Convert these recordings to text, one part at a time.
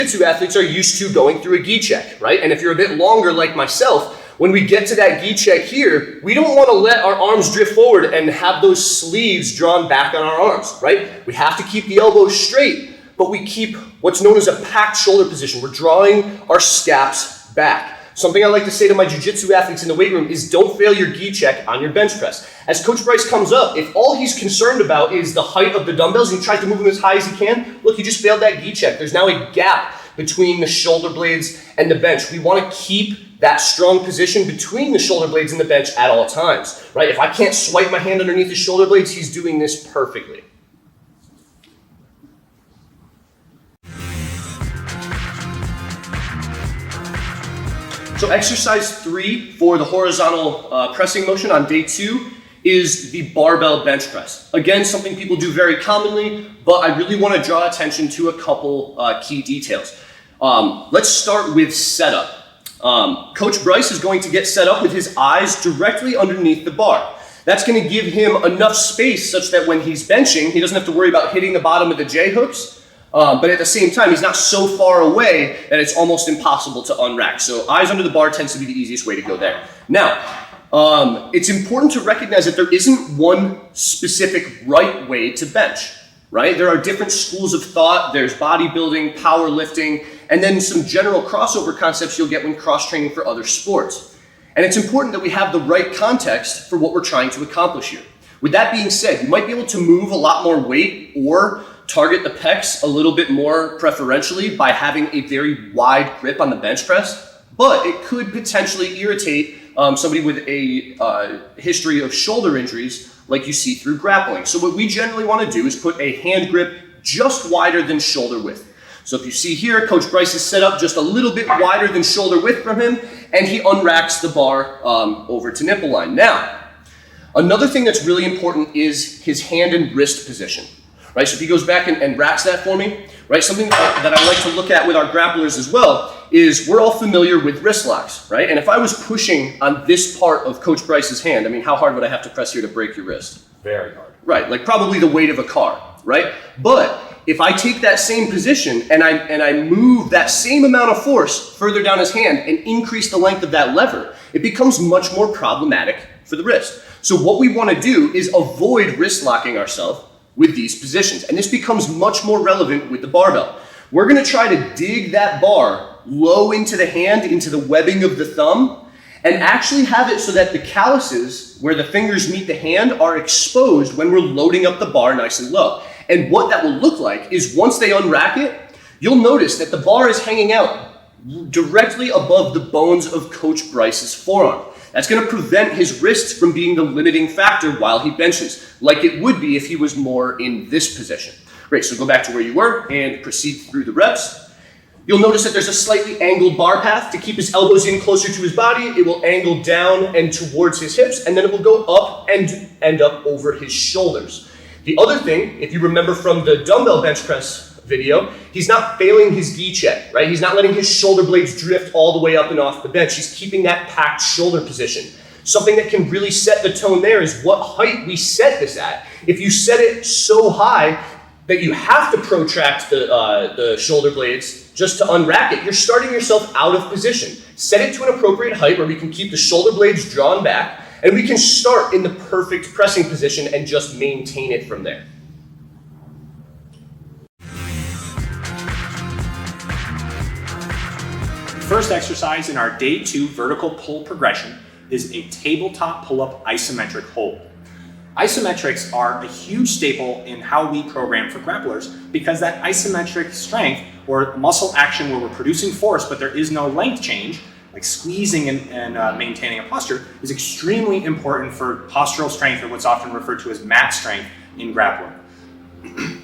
jiu-jitsu athletes are used to going through a gi check, right? And if you're a bit longer like myself, when we get to that gi check here, we don't want to let our arms drift forward and have those sleeves drawn back on our arms, right? We have to keep the elbows straight, but we keep what's known as a packed shoulder position. We're drawing our scaps back. Something I like to say to my jiu-jitsu athletes in the weight room is don't fail your gi check on your bench press. As Coach Bryce comes up, if all he's concerned about is the height of the dumbbells and he tries to move them as high as he can, look, he just failed that gi check. There's now a gap between the shoulder blades and the bench. We want to keep that strong position between the shoulder blades and the bench at all times, right? If I can't swipe my hand underneath his shoulder blades, he's doing this perfectly. So exercise 3 for the horizontal pressing motion on day 2 is the barbell bench press. Again, something people do very commonly, but I really want to draw attention to a couple key details. Let's start with setup. Coach Bryce is going to get set up with his eyes directly underneath the bar. That's going to give him enough space such that when he's benching, he doesn't have to worry about hitting the bottom of the J hooks. But at the same time, he's not so far away that it's almost impossible to unrack. So eyes under the bar tends to be the easiest way to go there. Now, it's important to recognize that there isn't one specific right way to bench, right? There are different schools of thought. There's bodybuilding, powerlifting, and then some general crossover concepts you'll get when cross-training for other sports. And it's important that we have the right context for what we're trying to accomplish here. With that being said, you might be able to move a lot more weight or target the pecs a little bit more preferentially by having a very wide grip on the bench press, but it could potentially irritate somebody with a history of shoulder injuries like you see through grappling. So what we generally want to do is put a hand grip just wider than shoulder width. So if you see here, Coach Bryce is set up just a little bit wider than shoulder width from him, and he unracks the bar over to nipple line. Now, another thing that's really important is his hand and wrist position. Right, so if he goes back and racks that for me, right, something that I like to look at with our grapplers as well is we're all familiar with wrist locks, right? And if I was pushing on this part of Coach Bryce's hand, I mean, how hard would I have to press here to break your wrist? Very hard. Right, like probably the weight of a car, right? But if I take that same position and I move that same amount of force further down his hand and increase the length of that lever, it becomes much more problematic for the wrist. So what we want to do is avoid wrist locking ourselves with these positions. And this becomes much more relevant with the barbell. We're going to try to dig that bar low into the hand, into the webbing of the thumb, and actually have it so that the calluses, where the fingers meet the hand, are exposed when we're loading up the bar nice and low. And what that will look like is once they unrack it, you'll notice that the bar is hanging out directly above the bones of Coach Bryce's forearm. That's going to prevent his wrists from being the limiting factor while he benches, like it would be if he was more in this position. Great, so go back to where you were and proceed through the reps. You'll notice that there's a slightly angled bar path to keep his elbows in closer to his body. It will angle down and towards his hips, and then it will go up and end up over his shoulders. The other thing, if you remember from the dumbbell bench press video, he's not failing his gi check, right? He's not letting his shoulder blades drift all the way up and off the bench. He's keeping that packed shoulder position. Something that can really set the tone there is what height we set this at. If you set it so high that you have to protract the shoulder blades just to unrack it, you're starting yourself out of position. Set it to an appropriate height where we can keep the shoulder blades drawn back, and we can start in the perfect pressing position and just maintain it from there. First exercise in our day 2 vertical pull progression is a tabletop pull-up isometric hold. Isometrics are a huge staple in how we program for grapplers because that isometric strength or muscle action where we're producing force but there is no length change, like squeezing and maintaining a posture, is extremely important for postural strength or what's often referred to as mat strength in grappling.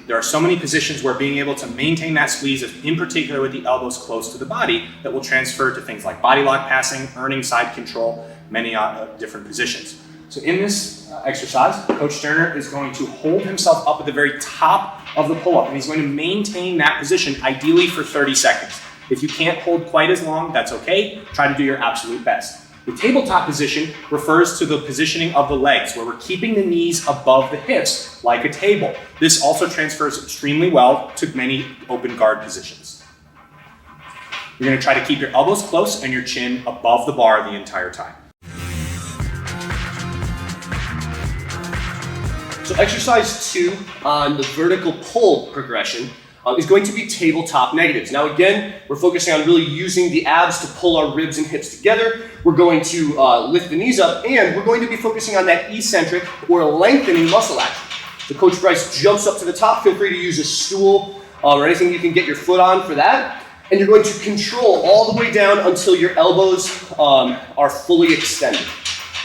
There are so many positions where being able to maintain that squeeze, in particular with the elbows close to the body, that will transfer to things like body lock passing, earning side control, many different positions. So in this exercise, Coach Sterner is going to hold himself up at the very top of the pull-up, and he's going to maintain that position ideally for 30 seconds. If you can't hold quite as long, that's okay. Try to do your absolute best. The tabletop position refers to the positioning of the legs, where we're keeping the knees above the hips like a table. This also transfers extremely well to many open guard positions. You're gonna try to keep your elbows close and your chin above the bar the entire time. So exercise 2 on the vertical pull progression is going to be tabletop negatives. Now again, we're focusing on really using the abs to pull our ribs and hips together. We're going to lift the knees up, and we're going to be focusing on that eccentric or lengthening muscle action. So Coach Bryce jumps up to the top. Feel free to use a stool or anything you can get your foot on for that. And you're going to control all the way down until your elbows are fully extended.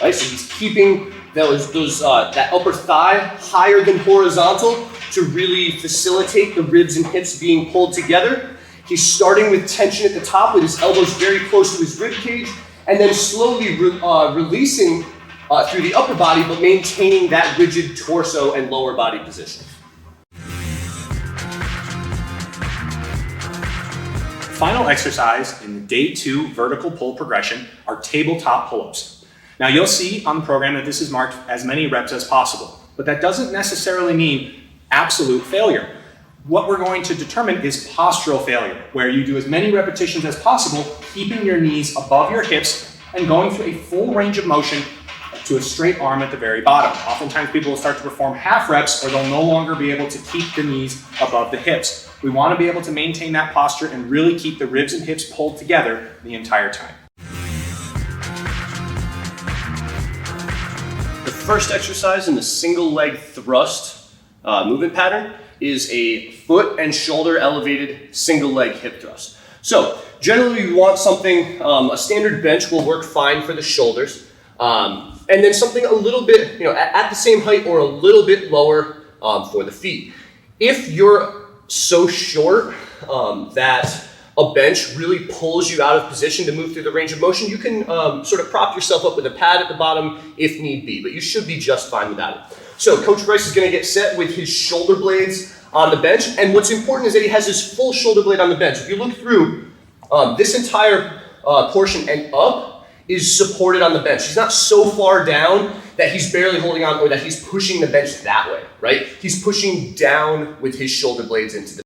Right? So he's keeping that upper thigh higher than horizontal to really facilitate the ribs and hips being pulled together. He's starting with tension at the top with his elbows very close to his rib cage, and then slowly releasing through the upper body, but maintaining that rigid torso and lower body position. Final exercise in the day 2 vertical pull progression are tabletop pull-ups. Now you'll see on the program that this is marked as many reps as possible, but that doesn't necessarily mean absolute failure. What we're going to determine is postural failure, where you do as many repetitions as possible, keeping your knees above your hips and going through a full range of motion to a straight arm at the very bottom. Oftentimes people will start to perform half reps, or they'll no longer be able to keep the knees above the hips. We want to be able to maintain that posture and really keep the ribs and hips pulled together the entire time. The first exercise in the single leg thrust movement pattern is a foot and shoulder elevated single leg hip thrust. So generally we want something, a standard bench will work fine for the shoulders, and then something a little bit, at the same height or a little bit lower for the feet. If you're so short that a bench really pulls you out of position to move through the range of motion, you can sort of prop yourself up with a pad at the bottom if need be, but you should be just fine without it. So Coach Bryce is going to get set with his shoulder blades on the bench, and what's important is that he has his full shoulder blade on the bench. If you look through, this entire portion and up is supported on the bench. He's not so far down that he's barely holding on or that he's pushing the bench that way, right? He's pushing down with his shoulder blades into the